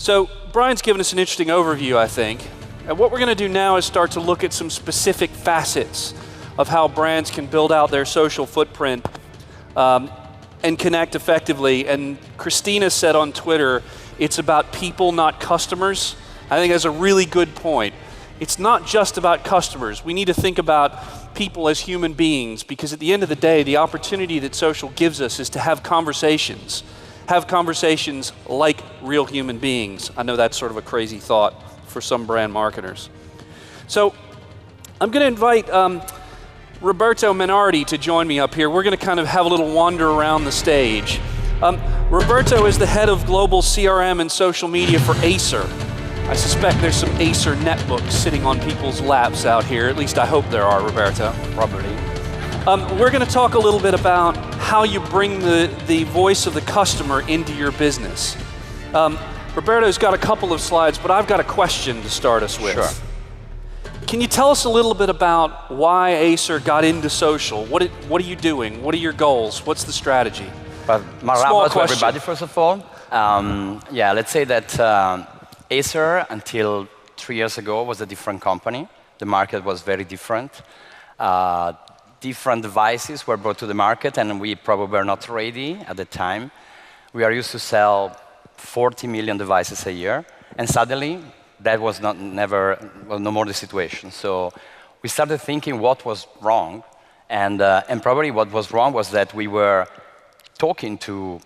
So Brian's given us an interesting overview, I think. And what we're going to do now is start to look at some specific facets of how brands can build out their social footprint and connect effectively. And Christina said on Twitter, it's about people, not customers. I think that's a really good point. It's not just about customers. We need to think about people as human beings, because at the end of the day, the opportunity that social gives us is to have conversations like real human beings. I know that's sort of a crazy thought for some brand marketers. So I'm going to invite Roberto Mainardi to join me up here. We're going to kind of have a little wander around the stage. Roberto is the head of global CRM and social media for Acer. I suspect there's some Acer netbooks sitting on people's laps out here. At least I hope there are, Roberto. Probably. We're going to talk a little bit about how you bring the voice of the customer into your business. Roberto's got a couple of slides, but I've got a question to start us with. Sure. Can you tell us a little bit about why Acer got into social? What are you doing? What are your goals? What's the strategy? Well, marhaba to everybody, first of all. Yeah, let's say that Acer, until 3 years ago, was a different company. The market was very different. Different devices were brought to the market, and we probably were not ready at the time. We are used to sell 40 million devices a year, and suddenly that was no more the situation. So we started thinking what was wrong, and probably what was wrong was that we were talking to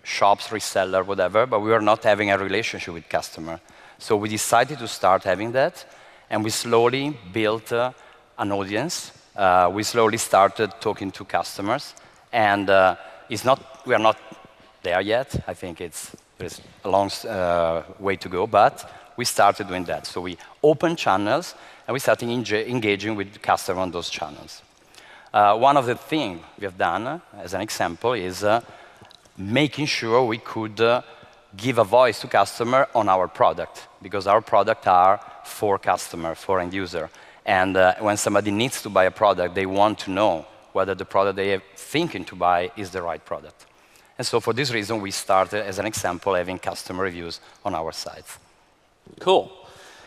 shops, reseller, whatever, but we were not having a relationship with customer. So we decided to start having that, and we slowly built an audience. We slowly started talking to customers, and we are not there yet. I think there's a long way to go, but we started doing that. So we opened channels, and we started engaging with customers on those channels. One of the things we have done, as an example, is making sure we could give a voice to customer on our product, because our product are for customer, for end user. And when somebody needs to buy a product, they want to know whether the product they are thinking to buy is the right product. And so for this reason, we started, as an example, having customer reviews on our sites. Cool.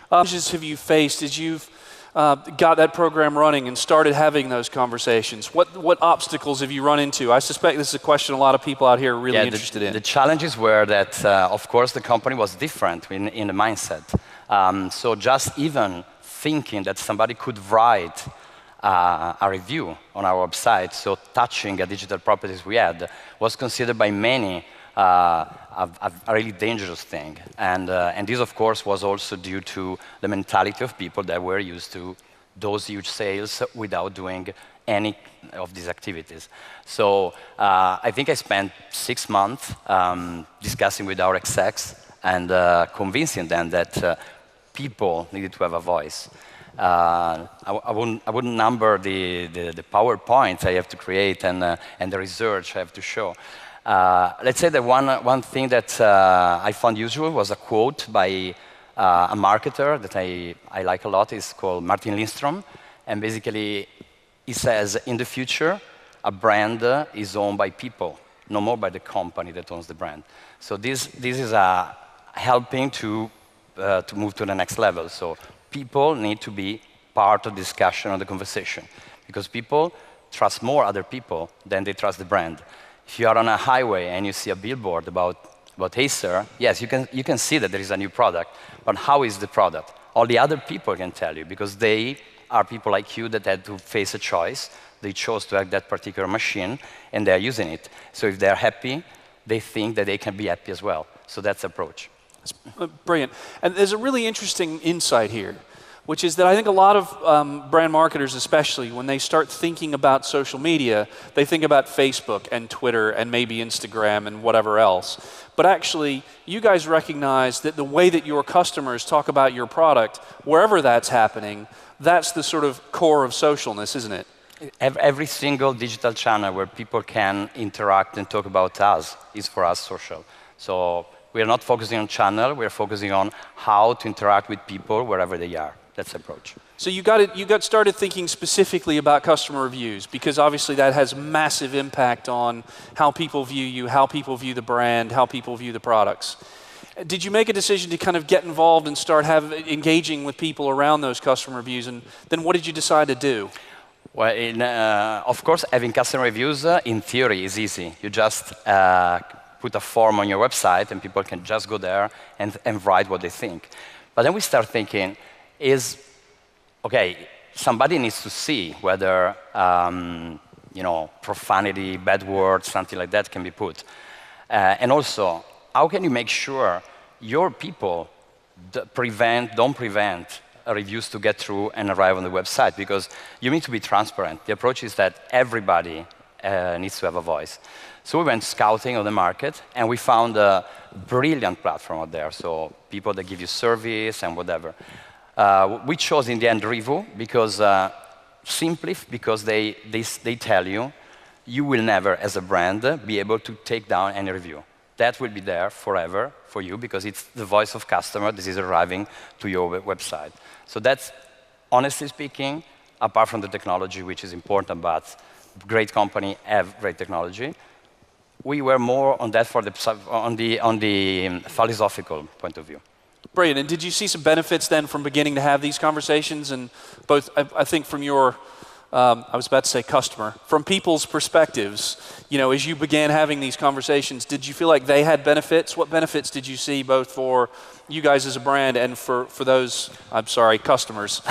What challenges have you faced as you've got that program running and started having those conversations? What obstacles have you run into? I suspect this is a question a lot of people out here are really interested in. The challenges were that, of course, the company was different in the mindset. So just even thinking that somebody could write a review on our website, so touching a digital properties we had, was considered by many a really dangerous thing. And this, of course, was also due to the mentality of people that were used to those huge sales without doing any of these activities. So I think I spent 6 months discussing with our execs and convincing them that people needed to have a voice. I wouldn't number the PowerPoints I have to create and the research I have to show. Let's say that one thing that I found useful was a quote by a marketer that I like a lot. It's called Martin Lindstrom. And basically, he says, in the future, a brand is owned by people, no more by the company that owns the brand. So this is helping to move to the next level. So people need to be part of the discussion or the conversation, because people trust more other people than they trust the brand. If you are on a highway and you see a billboard about Acer, yes, you can see that there is a new product, but how is the product? Only other people can tell you, because they are people like you that had to face a choice. They chose to have that particular machine, and they're using it. So if they're happy, they think that they can be happy as well. So that's the approach. That's brilliant. And there's a really interesting insight here, which is that I think a lot of brand marketers, especially, when they start thinking about social media, they think about Facebook and Twitter and maybe Instagram and whatever else. But actually, you guys recognize that the way that your customers talk about your product, wherever that's happening, that's the sort of core of socialness, isn't it? Every single digital channel where people can interact and talk about us is, for us, social. So we are not focusing on channel, we are focusing on how to interact with people wherever they are. That's the approach. So you got started thinking specifically about customer reviews, because obviously that has massive impact on how people view you, how people view the brand, how people view the products. Did you make a decision to kind of get involved and start engaging with people around those customer reviews? And then what did you decide to do? Well, of course, having customer reviews in theory is easy. You just put a form on your website and people can just go there and write what they think. But then we start thinking, okay, somebody needs to see whether profanity, bad words, something like that can be put. And also, how can you make sure your people don't prevent reviews to get through and arrive on the website? Because you need to be transparent. The approach is that everybody needs to have a voice. So we went scouting on the market, and we found a brilliant platform out there. So people that give you service and whatever. We chose in the end Review because simply because they tell you, you will never, as a brand, be able to take down any review. That will be there forever for you because it's the voice of customer that is arriving to your website. So that's, honestly speaking, apart from the technology, which is important, but great company have great technology, we were more on that on the philosophical point of view. Brilliant. And did you see some benefits then from beginning to have these conversations? And both, I think from your, I was about to say customer, from people's perspectives, as you began having these conversations, did you feel like they had benefits? What benefits did you see both for you guys as a brand and for those, I'm sorry, customers?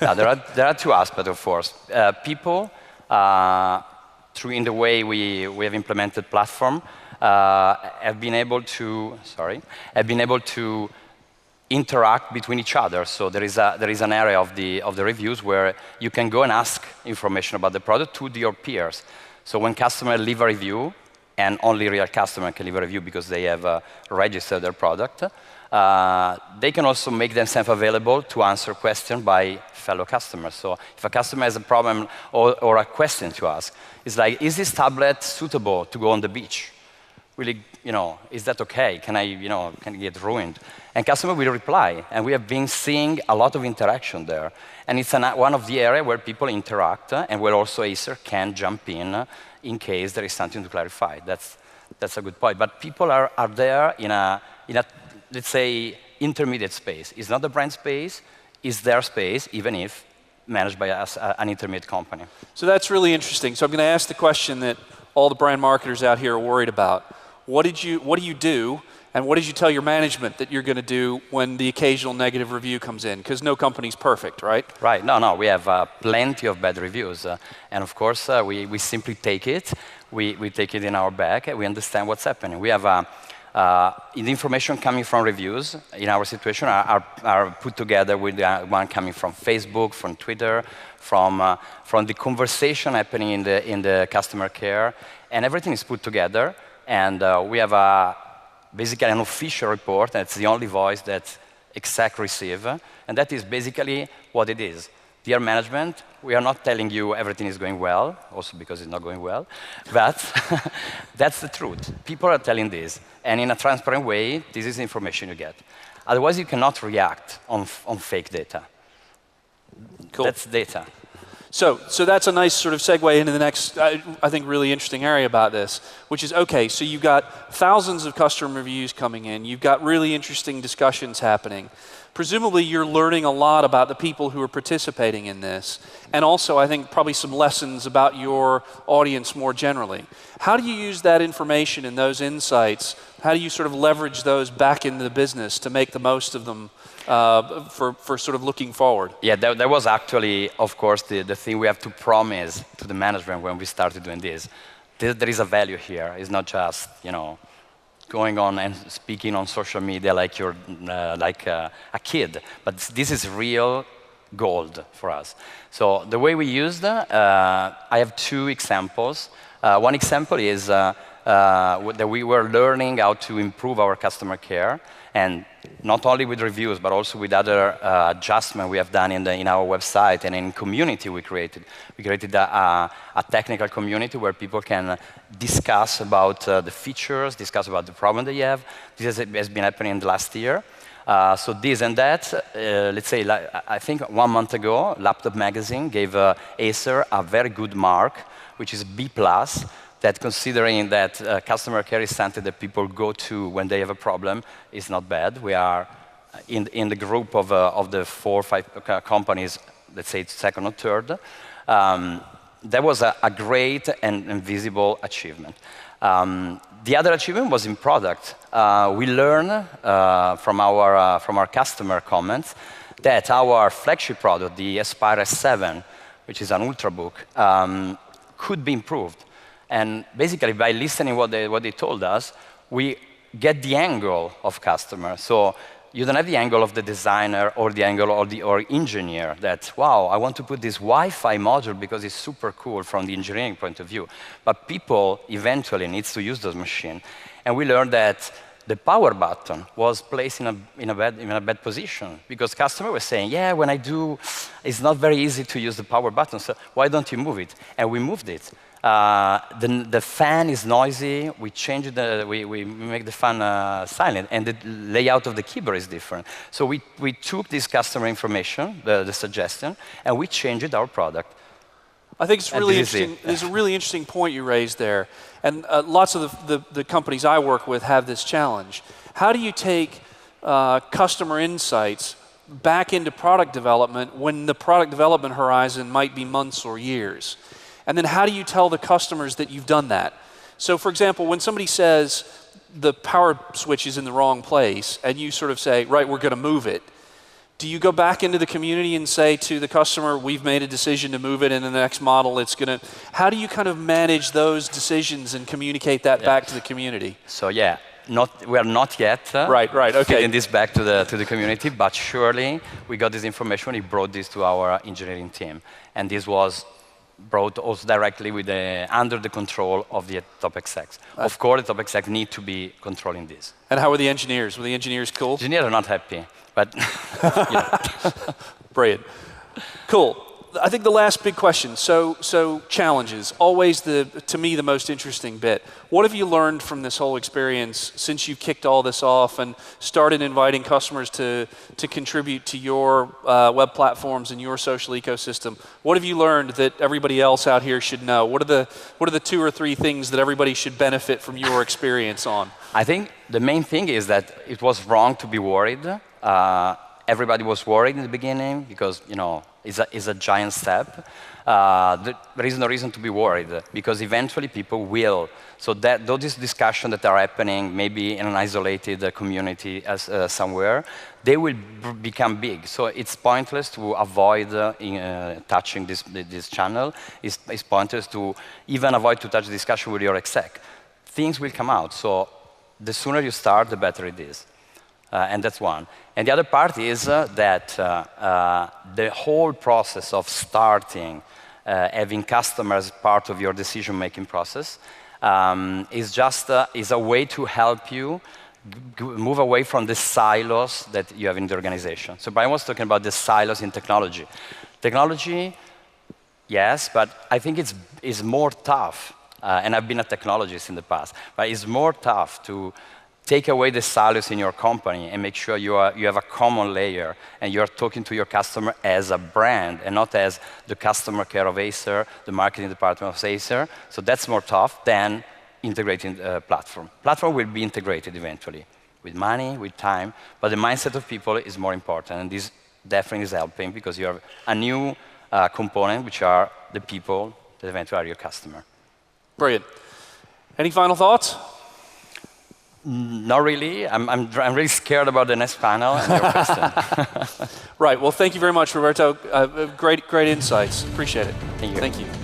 Now, there are two aspects, of course. People, through in the way we have implemented platform, have been able to interact between each other. So there is an area of the reviews where you can go and ask information about the product to your peers. So when customers leave a review, and only real customers can leave a review because they have registered their product, they can also make themselves available to answer questions by fellow customers. So if a customer has a problem or a question to ask, it's like, is this tablet suitable to go on the beach? Really, is that okay? Can it get ruined? And customer will reply, and we have been seeing a lot of interaction there. And it's one of the areas where people interact, and where also Acer can jump in case there is something to clarify. That's a good point. But people are there in a, let's say, intermediate space. It's not the brand space, it's their space, even if managed by an intermediate company. So that's really interesting. So I'm going to ask the question that all the brand marketers out here are worried about. What do you do, and what did you tell your management that you're going to do when the occasional negative review comes in? Because no company's perfect, right? Right. No. We have plenty of bad reviews. And of course, we simply take it. We take it in our bag, and we understand what's happening. We have the information coming from reviews in our situation are put together with one coming from Facebook, from Twitter, from the conversation happening in the customer care, and everything is put together. And we have basically an official report. That's the only voice that exec receive, and that is basically what it is. Dear management, we are not telling you everything is going well, also because it's not going well, but that's the truth. People are telling this, and in a transparent way, this is the information you get. Otherwise, you cannot react on fake data. Cool. That's data. So that's a nice sort of segue into the next, I think, really interesting area about this, which is, okay, so you've got thousands of customer reviews coming in. You've got really interesting discussions happening. Presumably, you're learning a lot about the people who are participating in this, and also, I think, probably some lessons about your audience more generally. How do you use that information and those insights? How do you sort of leverage those back into the business to make the most of them for sort of looking forward? Yeah, that was actually, of course, the thing we have to promise to the management when we started doing this. There is a value here. It's not just, going on and speaking on social media like you're like a kid, but this is real gold for us. So the way we used, I have two examples. One example is that we were learning how to improve our customer care, and not only with reviews, but also with other adjustments we have done in our website and in community we created. We created a technical community where people can discuss about the features, discuss about the problem they have. This has been happening in the last year. So this and that, let's say, I think 1 month ago, Laptop Magazine gave Acer a very good mark, which is B+, that considering that customer care is something that people go to when they have a problem is not bad. We are in the group of the 4 or 5 companies, let's say it's second or third. That was a great and visible achievement. The other achievement was in product. We learned from our customer comments that our flagship product, the Aspire S7, which is an ultrabook, could be improved. And basically, by listening what they told us, we get the angle of customer. So you don't have the angle of the designer or the angle of the engineer that, wow, I want to put this Wi-Fi module because it's super cool from the engineering point of view. But people eventually needs to use those machines. And we learned that the power button was placed in a bad position because customers were saying, yeah, when I do, it's not very easy to use the power button, so why don't you move it? And we moved it. The fan is noisy. We changed we make the fan silent, and the layout of the keyboard is different. So we took this customer information, the suggestion, and we changed our product. I think it's really interesting. There's a really interesting point you raised there, and lots of the companies I work with have this challenge. How do you take customer insights back into product development when the product development horizon might be months or years? And then how do you tell the customers that you've done that? So for example, when somebody says the power switch is in the wrong place and you sort of say, right, we're going to move it, do you go back into the community and say to the customer, we've made a decision to move it in the next model, it's going to, how do you kind of manage those decisions and communicate that back to the community? So yeah, we are not yet okay. feeding this back to the community, but surely we got this information, we brought this to our engineering team. And this was brought also directly with under the control of the top execs. Of course, the top execs need to be controlling this. And how were the engineers? Were the engineers cool? Engineers are not happy, but Brilliant. Cool. I think the last big question, so challenges, always to me the most interesting bit. What have you learned from this whole experience since you've kicked all this off and started inviting customers to contribute to your web platforms and your social ecosystem? What have you learned that everybody else out here should know? What are the 2 or 3 things that everybody should benefit from your experience on? I think the main thing is that it was wrong to be worried. Everybody was worried in the beginning because, it's a giant step. There is no reason to be worried because eventually people will. So those discussions that are happening maybe in an isolated community somewhere, they will become big. So it's pointless to avoid touching this channel. It's pointless to even avoid to touch the discussion with your exec. Things will come out. So the sooner you start, the better it is. And that's one. And the other part is that the whole process of starting, having customers part of your decision-making process, is a way to help you move away from the silos that you have in the organization. So Brian was talking about the silos in technology. Technology, yes, but I think it's more tough. And I've been a technologist in the past, but it's more tough to take away the silos in your company and make sure you have a common layer and you're talking to your customer as a brand and not as the customer care of Acer, the marketing department of Acer. So that's more tough than integrating the platform. Platform will be integrated eventually with money, with time, but the mindset of people is more important, and this definitely is helping because you have a new component, which are the people that eventually are your customer. Brilliant. Any final thoughts? Not really. I'm really scared about the next panel and your question. Right. Well, thank you very much, Roberto. Great insights. Appreciate it. Thank you. Thank you.